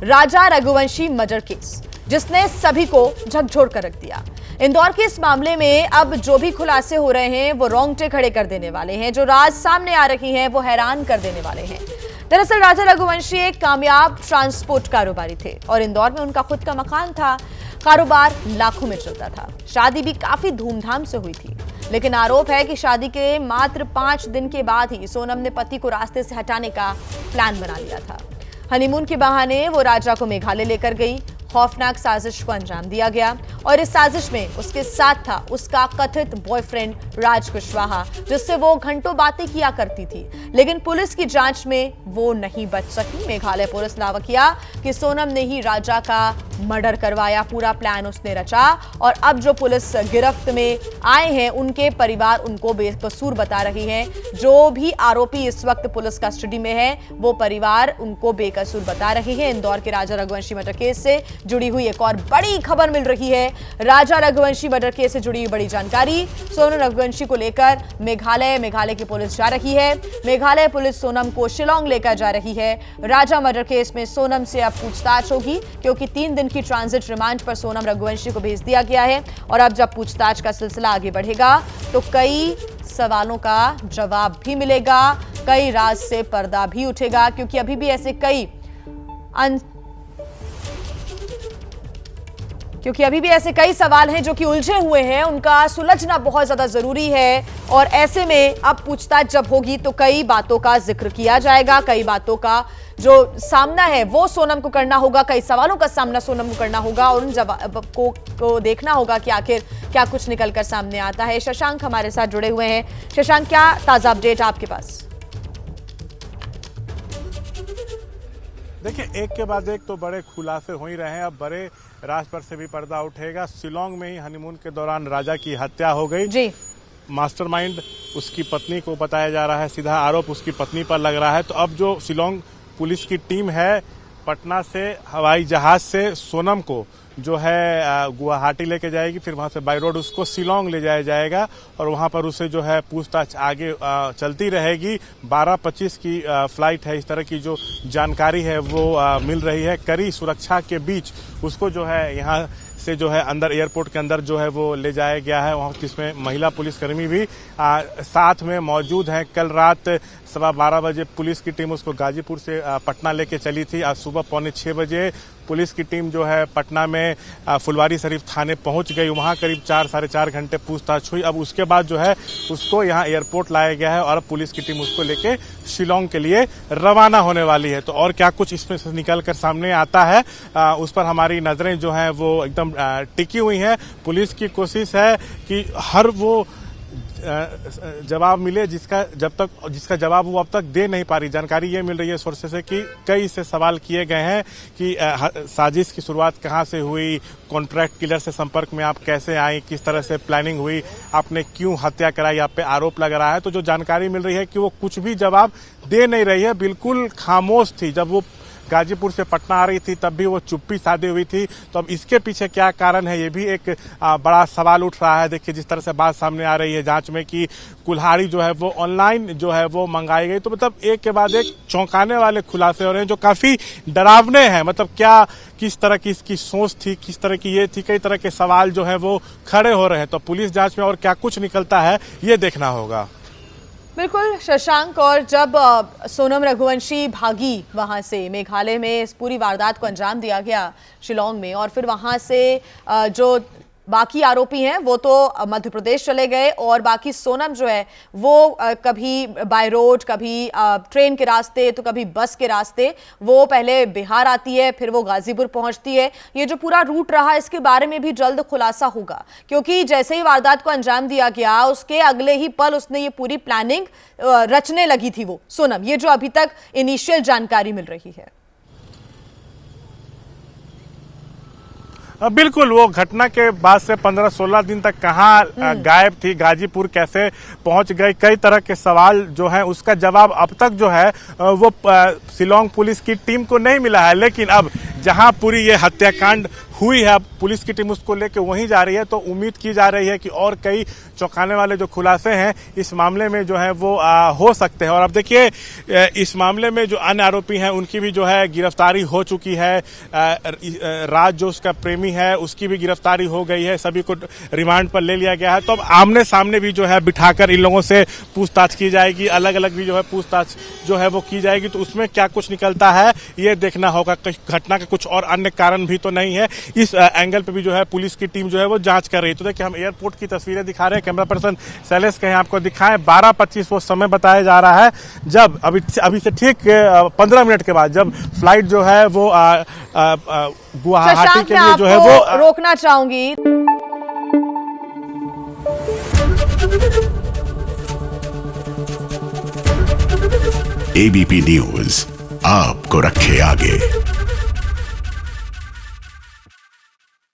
राजा Raghuvanshi murder case, जिसने सभी को झकझोर कर रख दिया। इंदौर के इस मामले में अब जो भी खुलासे हो रहे हैं वो रोंगटे खड़े कर देने वाले हैं। जो राज सामने आ रही हैं वो हैरान कर देने वाले हैं। दरअसल राजा रघुवंशी एक कामयाब ट्रांसपोर्ट कारोबारी थे और इंदौर में उनका खुद का मकान था। कारोबार लाखों में चलता था। शादी भी काफी धूमधाम से हुई थी, लेकिन आरोप है कि शादी के मात्र 5 दिन के बाद ही सोनम ने पति को रास्ते से हटाने का प्लान बना लिया था। हनीमून के बहाने वो राजा को मेघालय लेकर गई। खौफनाक साजिश को अंजाम दिया गया और इस साजिश में उसके साथ था उसका कथित बॉयफ्रेंड राज कुशवाहा, जिससे वो घंटों बातें किया करती थी। लेकिन पुलिस की जांच में वो नहीं बच सकी। मेघालय पुलिस दावा किया कि सोनम ने ही राजा का मर्डर करवाया, पूरा प्लान उसने रचा। और अब जो पुलिस गिरफ्त में आए हैं उनके परिवार उनको बेकसूर बता रही है। जो भी आरोपी इस वक्त पुलिस कस्टडी में है वो परिवार उनको बेकसूर बता रही है। इंदौर के राजा रघुवंशी मर्डर केस से जुड़ी हुई एक और बड़ी खबर मिल रही है। राजा रघुवंशी मर्डर केस से जुड़ी हुई बड़ी जानकारी। सोनम रघुवंशी को लेकर मेघालय की पुलिस जा रही है। मेघालय पुलिस सोनम को शिलोंग लेकर जा रही है। राजा मर्डर केस में सोनम से अब पूछताछ होगी, क्योंकि 3 दिन की ट्रांजिट रिमांड पर सोनम रघुवंशी को भेज दिया गया है। और अब जब पूछताछ का सिलसिला आगे बढ़ेगा तो कई सवालों का जवाब भी मिलेगा, कई राज से पर्दा भी उठेगा, क्योंकि अभी भी ऐसे कई सवाल हैं जो कि उलझे हुए हैं, उनका सुलझना बहुत ज्यादा जरूरी है। और ऐसे में अब पूछताछ जब होगी तो कई बातों का जिक्र किया जाएगा, कई बातों का जो सामना है वो सोनम को करना होगा, कई सवालों का सामना सोनम को करना होगा और उन जवाब को देखना होगा कि आखिर क्या कुछ निकलकर सामने आता है। शशांक हमारे साथ जुड़े हुए हैं। शशांक, क्या ताजा अपडेट आपके पास? देखिए, एक के बाद एक तो बड़े खुलासे हो ही रहे हैं। अब बड़े राज पर से भी पर्दा उठेगा। शिलोंग में ही हनीमून के दौरान राजा की हत्या हो गई जी। मास्टरमाइंड उसकी पत्नी को बताया जा रहा है, सीधा आरोप उसकी पत्नी पर लग रहा है। तो अब जो शिलोंग पुलिस की टीम है, पटना से हवाई जहाज से सोनम को जो है गुवाहाटी लेके जाएगी, फिर वहां से बाय रोड उसको शिलोंग ले जाया जाएगा और वहां पर उसे जो है पूछताछ आगे चलती रहेगी। 12:25 की फ्लाइट है, इस तरह की जो जानकारी है वो मिल रही है। कड़ी सुरक्षा के बीच उसको जो है यहाँ से जो है अंदर एयरपोर्ट के अंदर जो है वो ले जाया गया है, वहाँ जिसमें महिला पुलिसकर्मी भी साथ में मौजूद हैं। कल रात 12:15 बजे पुलिस की टीम उसको गाजीपुर से पटना लेके चली थी। आज सुबह 5:45 बजे पुलिस की टीम जो है पटना में फुलवारी शरीफ थाने पहुंच गई। वहां करीब 4 साढ़े 4 घंटे पूछताछ हुई। अब उसके बाद जो है उसको यहां एयरपोर्ट लाया गया है और अब पुलिस की टीम उसको लेके शिलोंग के लिए रवाना होने वाली है। तो और क्या कुछ इसमें से निकल कर सामने आता है उस पर हमारी नजरें जो हैं वो एकदम टिकी हुई हैं। पुलिस की कोशिश है कि हर वो जवाब मिले जिसका जवाब वो अब तक दे नहीं पा रही। जानकारी ये मिल रही है सोर्सेस से कि कई से सवाल किए गए हैं कि साजिश की शुरुआत कहाँ से हुई, कॉन्ट्रैक्ट किलर से संपर्क में आप कैसे आई, किस तरह से प्लानिंग हुई, आपने क्यों हत्या कराई, आप पे आरोप लग रहा है। तो जो जानकारी मिल रही है कि वो कुछ भी जवाब दे नहीं रही है, बिल्कुल खामोश थी। जब वो गाजीपुर से पटना आ रही थी तब भी वो चुप्पी साधे हुई थी। तो अब इसके पीछे क्या कारण है, ये भी एक बड़ा सवाल उठ रहा है। देखिए, जिस तरह से बात सामने आ रही है जांच में कि कुल्हाड़ी जो है वो ऑनलाइन जो है वो मंगाई गई। तो मतलब एक के बाद एक चौंकाने वाले खुलासे हो रहे हैं जो काफी डरावने हैं। मतलब क्या, किस तरह की इसकी सोच थी, किस तरह की ये थी, कई तरह के सवाल जो है वो खड़े हो रहे हैं। तो पुलिस जांच में और क्या कुछ निकलता है ये देखना होगा। बिल्कुल शशांक, और जब सोनम रघुवंशी भागी वहां से, मेघालय में इस पूरी वारदात को अंजाम दिया गया शिलोंग में, और फिर वहां से जो बाकी आरोपी हैं वो तो मध्य प्रदेश चले गए और बाकी सोनम जो है वो कभी बाय रोड, कभी ट्रेन के रास्ते, तो कभी बस के रास्ते वो पहले बिहार आती है, फिर वो गाजीपुर पहुंचती है। ये जो पूरा रूट रहा इसके बारे में भी जल्द खुलासा होगा, क्योंकि जैसे ही वारदात को अंजाम दिया गया उसके अगले ही पल उसने ये पूरी प्लानिंग रचने लगी थी वो सोनम। ये जो अभी तक इनिशियल जानकारी मिल रही है। बिल्कुल, वो घटना के बाद से 15-16 दिन तक कहाँ गायब थी, गाजीपुर कैसे पहुंच गई, कई तरह के सवाल जो है उसका जवाब अब तक जो है वो शिलोंग पुलिस की टीम को नहीं मिला है। लेकिन अब जहां पूरी ये हत्याकांड हुई है, अब पुलिस की टीम उसको लेके वहीं जा रही है। तो उम्मीद की जा रही है कि और कई चौंकाने वाले जो खुलासे हैं इस मामले में जो है वो हो सकते हैं। और अब देखिए इस मामले में जो अन्य आरोपी हैं उनकी भी जो है गिरफ्तारी हो चुकी है। राज जो उसका प्रेमी है उसकी भी गिरफ्तारी हो गई है, सभी को रिमांड पर ले लिया गया है। तो अब आमने सामने भी जो है बिठाकर इन लोगों से पूछताछ की जाएगी, अलग अलग भी जो है पूछताछ जो है वो की जाएगी। तो उसमें क्या कुछ निकलता है ये देखना होगा। घटना का कुछ और अन्य कारण भी तो नहीं है, इस एंगल पे भी जो है पुलिस की टीम जो है वो जांच कर रही है। तो देखिए हम एयरपोर्ट की तस्वीरें दिखा रहे हैं, कैमरा पर्सन शैलेश कहीं आपको दिखाएं। 12:25 वो समय बताया जा रहा है जब अभी से ठीक 15 मिनट के बाद जब फ्लाइट जो है वो गुवाहाटी के लिए जो है वो रोकना चाहूंगी। एबीपी न्यूज आपको रखे आगे।